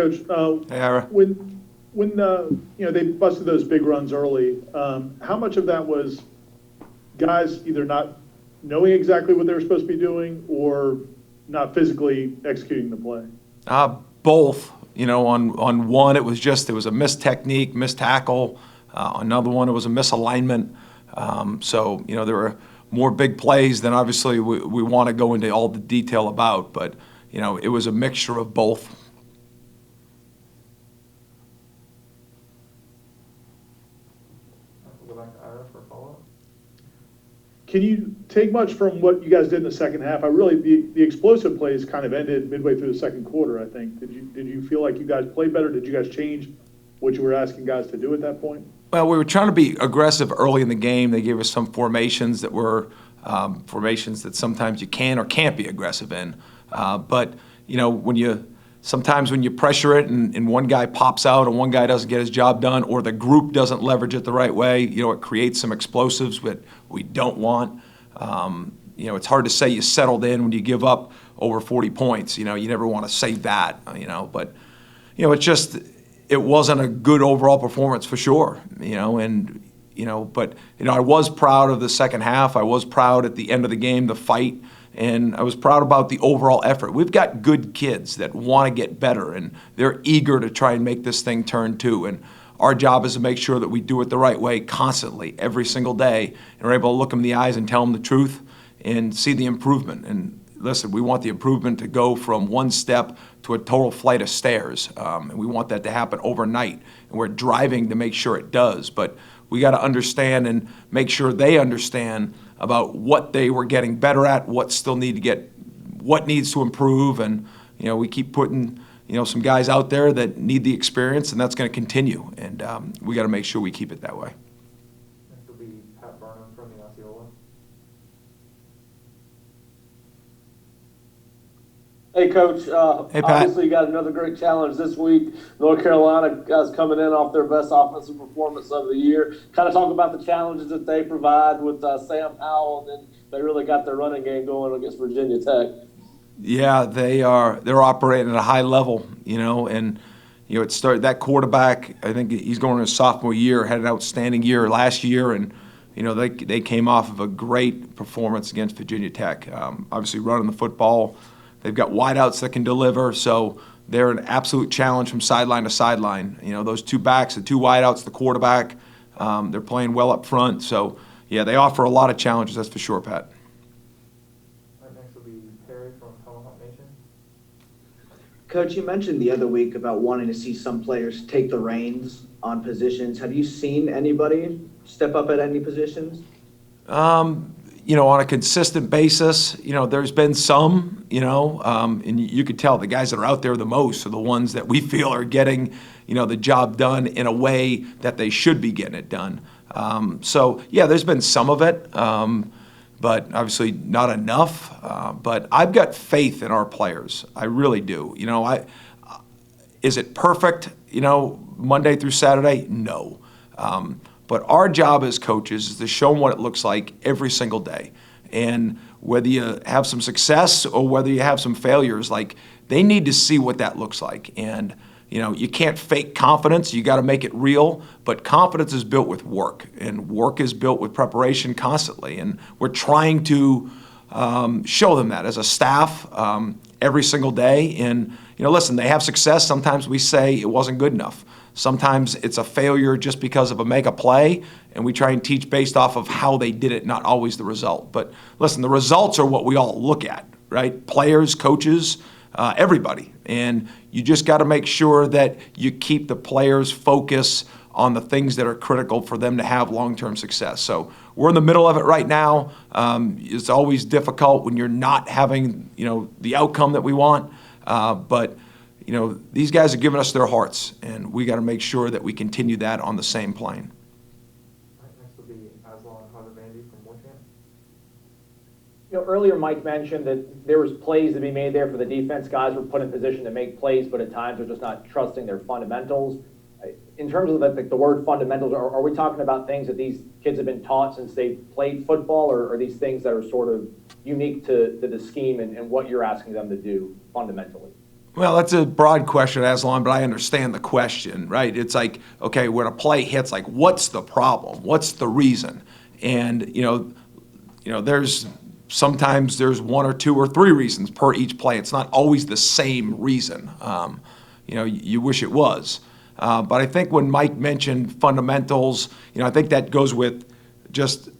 Coach, Hey, Ira. when they busted those big runs early, how much of that was guys either not knowing exactly what they were supposed to be doing or not physically executing the play? Both. On one, it was a missed technique, missed tackle. Another one, it was a misalignment. So there were more big plays than obviously we want to go into all the detail about, but it was a mixture of both. Go back to Ira for a follow-up. Can you take much from what you guys did in the second half? The explosive plays kind of ended midway through the second quarter, I think. Did you feel like you guys played better? Did you guys change what you were asking guys to do at that point? Well, we were trying to be aggressive early in the game. They gave us some formations that were formations that sometimes you can or can't be aggressive in. But sometimes when you pressure it and one guy pops out and one guy doesn't get his job done, or the group doesn't leverage it the right way, it creates some explosives that we don't want. It's hard to say you settled in when you give up over 40 points. You never want to say that. But it's just it wasn't a good overall performance for sure. But I was proud of the second half. I was proud at the end of the game, the fight. And I was proud about the overall effort. We've got good kids that want to get better, and they're eager to try and make this thing turn too. And our job is to make sure that we do it the right way constantly, every single day, and we're able to look them in the eyes and tell them the truth and see the improvement. And listen, we want the improvement to go from one step to a total flight of stairs. And we want that to happen overnight. And we're driving to make sure it does. But we got to understand and make sure they understand about what they were getting better at, what needs to improve, and we keep putting some guys out there that need the experience, and that's going to continue. And we got to make sure we keep it that way. Next will be Pat Barnum from the Osceola. Hey, Coach. Hey, Pat. Obviously, you got another great challenge this week. North Carolina guys coming in off their best offensive performance of the year. Kind of talk about the challenges that they provide with Sam Howell, and then they really got their running game going against Virginia Tech. Yeah, they're operating at a high level, and it started that quarterback. I think he's going in his sophomore year, had an outstanding year last year, and they came off of a great performance against Virginia Tech. Obviously, running the football. They've got wideouts that can deliver, so they're an absolute challenge from sideline to sideline. Those two backs, the two wideouts, the quarterback, they're playing well up front. So, yeah, they offer a lot of challenges, that's for sure, Pat. All right, next will be Perry from Tomahawk Nation. Coach, you mentioned the other week about wanting to see some players take the reins on positions. Have you seen anybody step up at any positions? On a consistent basis, there's been some, and you could tell the guys that are out there the most are the ones that we feel are getting, the job done in a way that they should be getting it done. So, yeah, there's been some of it, but obviously not enough. But I've got faith in our players. I really do. Is it perfect, Monday through Saturday? No. But our job as coaches is to show them what it looks like every single day. And whether you have some success or whether you have some failures, they need to see what that looks like. And, you can't fake confidence. You got to make it real. But confidence is built with work, and work is built with preparation constantly. And we're trying to show them that as a staff every single day. And, listen, they have success. Sometimes we say it wasn't good enough. Sometimes it's a failure just because of a mega play, and we try and teach based off of how they did it, not always the result. But listen, the results are what we all look at, right? Players, coaches, everybody. And you just got to make sure that you keep the players' focus on the things that are critical for them to have long-term success. So we're in the middle of it right now. It's always difficult when you're not having, the outcome that we want. But these guys are giving us their hearts, and we got to make sure that we continue that on the same plane. All right, next will be Aslan Harvandy from Warchant. Earlier Mike mentioned that there was plays to be made there for the defense. Guys were put in position to make plays, but at times they're just not trusting their fundamentals. In terms of the word fundamentals, are we talking about things that these kids have been taught since they played football, or are these things that are sort of unique to the scheme and what you're asking them to do fundamentally? Well, that's a broad question, Aslan, but I understand the question, right? It's like, okay, when a play hits, like, what's the problem? What's the reason? And there's sometimes there's one or two or three reasons per each play. It's not always the same reason. You wish it was, but I think when Mike mentioned fundamentals, I think that goes with just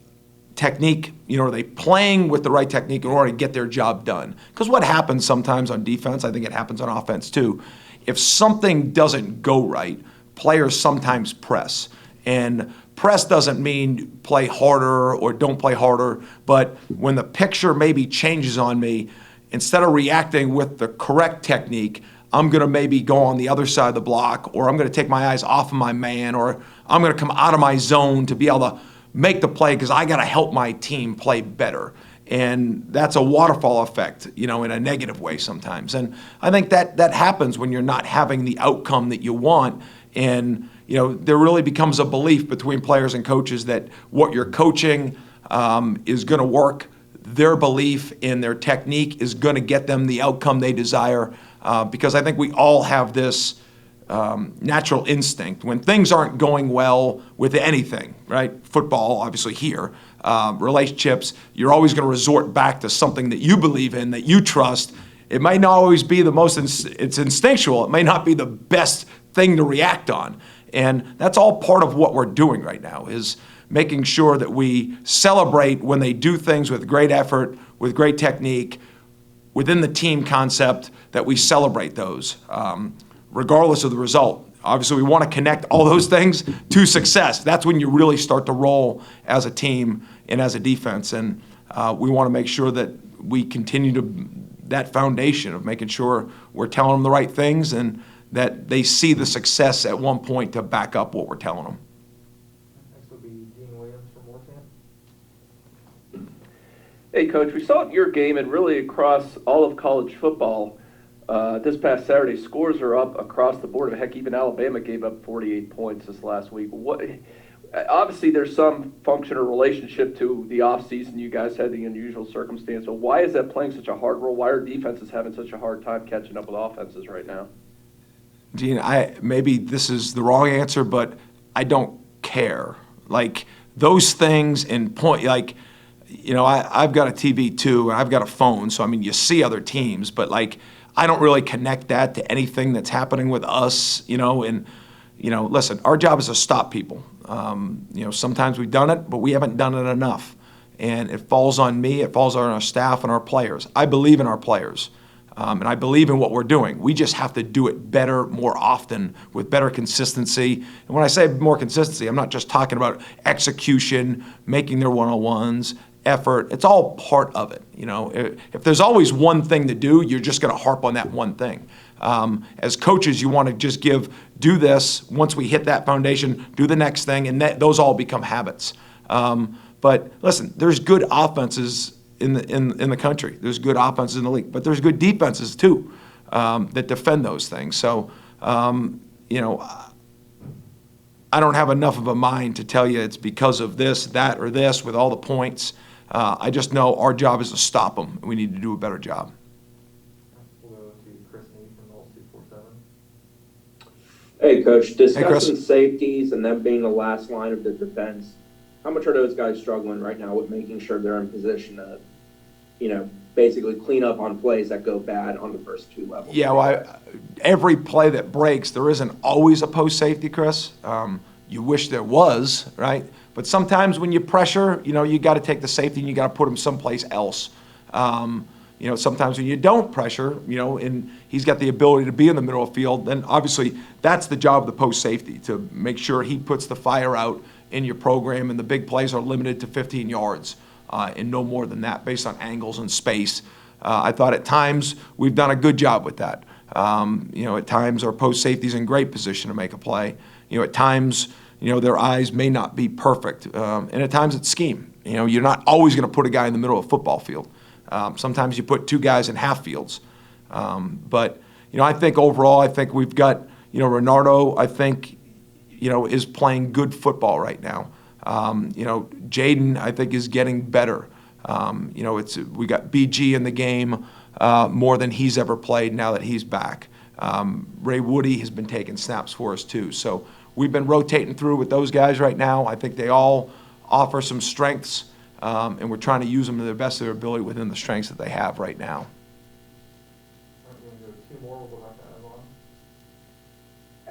technique. Are they playing with the right technique in order to get their job done? Because what happens sometimes on defense, I think it happens on offense too. If something doesn't go right, players sometimes press. And press doesn't mean play harder or don't play harder, but when the picture maybe changes on me, instead of reacting with the correct technique, I'm going to maybe go on the other side of the block, or I'm going to take my eyes off of my man, or I'm going to come out of my zone to be able to make the play because I got to help my team play better. And that's a waterfall effect, in a negative way sometimes. And I think that happens when you're not having the outcome that you want. And, there really becomes a belief between players and coaches that what you're coaching is going to work. Their belief in their technique is going to get them the outcome they desire. Because I think we all have this natural instinct when things aren't going well with anything, right? Football, obviously here, relationships, you're always going to resort back to something that you believe in, that you trust. It might not always be the most, it's instinctual. It may not be the best thing to react on. And that's all part of what we're doing right now is making sure that we celebrate when they do things with great effort, with great technique, within the team concept, that we celebrate those, regardless of the result. Obviously, we want to connect all those things to success. That's when you really start to roll as a team and as a defense. And we want to make sure that we continue that foundation of making sure we're telling them the right things and that they see the success at one point to back up what we're telling them. Next will be Dean Williams from Warcamp. Hey, Coach, we saw it in your game and really across all of college football this past Saturday. Scores are up across the board. Heck, even Alabama gave up 48 points this last week. Obviously, there's some function or relationship to the offseason. You guys had the unusual circumstance. So why is that playing such a hard role? Why are defenses having such a hard time catching up with offenses right now? Gene, maybe this is the wrong answer, but I don't care. Like those things and point, like, I've got a TV too, and I've got a phone. So, you see other teams, but like, I don't really connect that to anything that's happening with us, and, listen, our job is to stop people. Sometimes we've done it, but we haven't done it enough. And it falls on me, it falls on our staff and our players. I believe in our players. And I believe in what we're doing. We just have to do it better, more often, with better consistency. And when I say more consistency, I'm not just talking about execution, making their one-on-ones, effort. It's all part of it. If there's always one thing to do, you're just going to harp on that one thing. As coaches, you want to just do this. Once we hit that foundation, do the next thing, and those all become habits. But listen, there's good offenses in the country. There's good offenses in the league, but there's good defenses too that defend those things. So, I don't have enough of a mind to tell you it's because of this, that, or this with all the points. I just know our job is to stop them. We need to do a better job. We'll go to Chris Meade from Knowles 247. Hey, Coach, Chris. discussing safeties and them being the last line of the defense, how much are those guys struggling right now with making sure they're in position to, basically clean up on plays that go bad on the first two levels? Yeah, well, every play that breaks, there isn't always a post safety, Chris. You wish there was, right? But sometimes when you pressure, you got to take the safety and you got to put him someplace else. Sometimes when you don't pressure, and he's got the ability to be in the middle of the field, then obviously that's the job of the post safety, to make sure he puts the fire out in your program, and the big plays are limited to 15 yards and no more than that based on angles and space. I thought at times we've done a good job with that. At times our post safety's in great position to make a play. At times, their eyes may not be perfect. And at times it's scheme. You're not always going to put a guy in the middle of a football field. Sometimes you put two guys in half fields. But I think overall, we've got, Renardo, is playing good football right now. Jaden, I think, is getting better. We got BG in the game. more than he's ever played now that he's back. Ray Woody has been taking snaps for us too. So we've been rotating through with those guys right now. I think they all offer some strengths, and we're trying to use them to the best of their ability within the strengths that they have right now. All right, we're gonna do two more, we'll go back to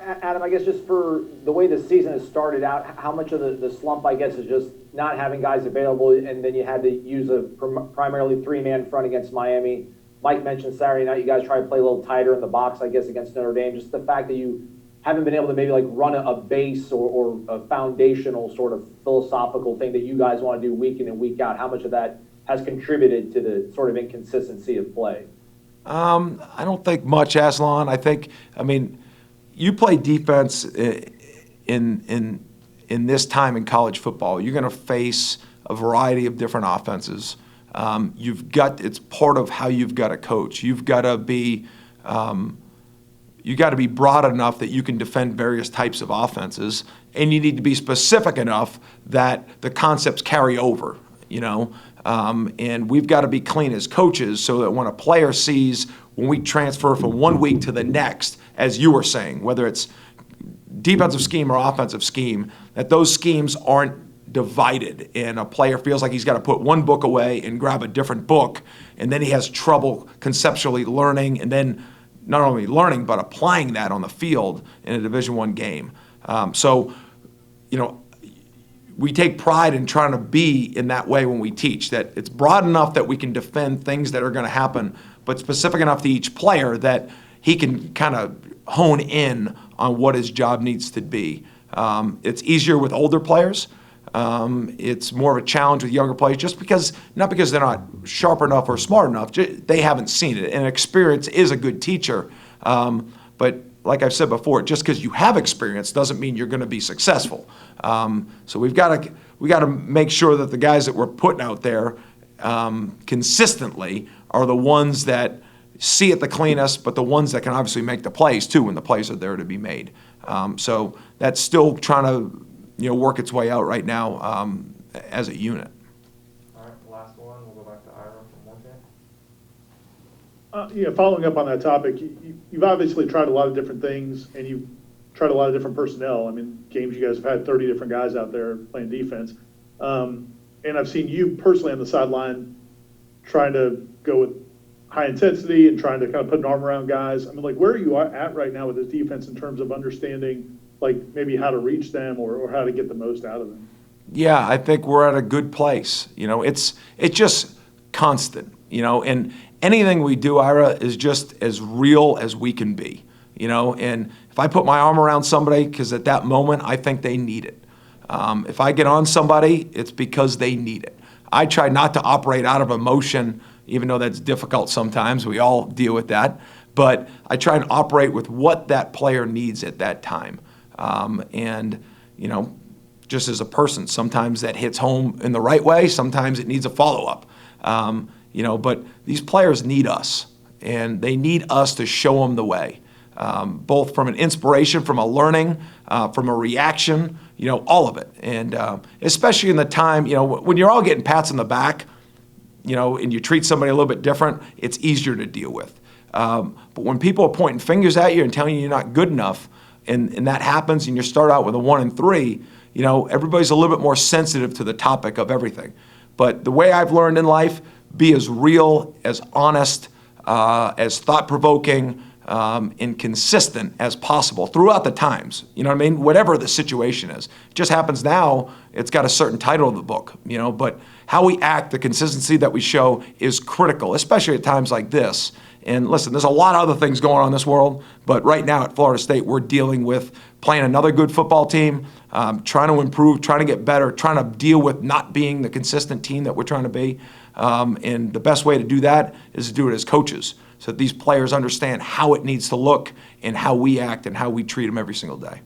Avalon. Adam, I guess just for the way the season has started out, how much of the slump, I guess, is just not having guys available, and then you had to use a primarily three-man front against Miami? Mike mentioned Saturday night you guys try to play a little tighter in the box, I guess, against Notre Dame. Just the fact that you haven't been able to maybe like run a base or a foundational sort of philosophical thing that you guys want to do week in and week out, how much of that has contributed to the sort of inconsistency of play? I don't think much, Aslan. I mean, you play defense in this time in college football. You're going to face a variety of different offenses. It's part of how you've got to coach. You've got to be broad enough that you can defend various types of offenses, and you need to be specific enough that the concepts carry over, and we've got to be clean as coaches so that when a player sees when we transfer from one week to the next, as you were saying, whether it's defensive scheme or offensive scheme, that those schemes aren't divided and a player feels like he's got to put one book away and grab a different book, and then he has trouble conceptually learning and then not only learning but applying that on the field in a Division I game. We take pride in trying to be in that way when we teach, that it's broad enough that we can defend things that are going to happen, but specific enough to each player that he can kind of hone in on what his job needs to be. It's easier with older players. It's more of a challenge with younger players, not because they're not sharp enough or smart enough, they haven't seen it. And experience is a good teacher. But like I've said before, just because you have experience doesn't mean you're going to be successful. So we got to make sure that the guys that we're putting out there consistently are the ones that see it the cleanest, but the ones that can obviously make the plays too when the plays are there to be made. So that's still trying to work its way out right now as a unit. All right, last one, we'll go back to Ira from Moorcamp. Following up on that topic, you've obviously tried a lot of different things, and you've tried a lot of different personnel. I mean, games you guys have had 30 different guys out there playing defense. And I've seen you personally on the sideline trying to go with high intensity and trying to kind of put an arm around guys. I mean, like, where are you at right now with this defense in terms of understanding, like, maybe how to reach them or how to get the most out of them? Yeah, I think we're at a good place. It's just constant, and anything we do, Ira, is just as real as we can be, and if I put my arm around somebody because at that moment I think they need it. If I get on somebody, it's because they need it. I try not to operate out of emotion, even though that's difficult sometimes. We all deal with that. But I try and operate with what that player needs at that time. Just as a person, sometimes that hits home in the right way. Sometimes it needs a follow-up. But these players need us, and they need us to show them the way, both from an inspiration, from a learning, from a reaction, all of it. And especially in the time, when you're all getting pats on the back, and you treat somebody a little bit different, it's easier to deal with. But when people are pointing fingers at you and telling you you're not good enough, and that happens, and you start out with a 1 and 3, everybody's a little bit more sensitive to the topic of everything. But the way I've learned in life, be as real, as honest, as thought-provoking, and consistent as possible throughout the times. Whatever the situation is. It just happens now, it's got a certain title of the book, but how we act, the consistency that we show is critical, especially at times like this. And listen, there's a lot of other things going on in this world, but right now at Florida State, we're dealing with playing another good football team, trying to improve, trying to get better, trying to deal with not being the consistent team that we're trying to be. And the best way to do that is to do it as coaches, so that these players understand how it needs to look and how we act and how we treat them every single day.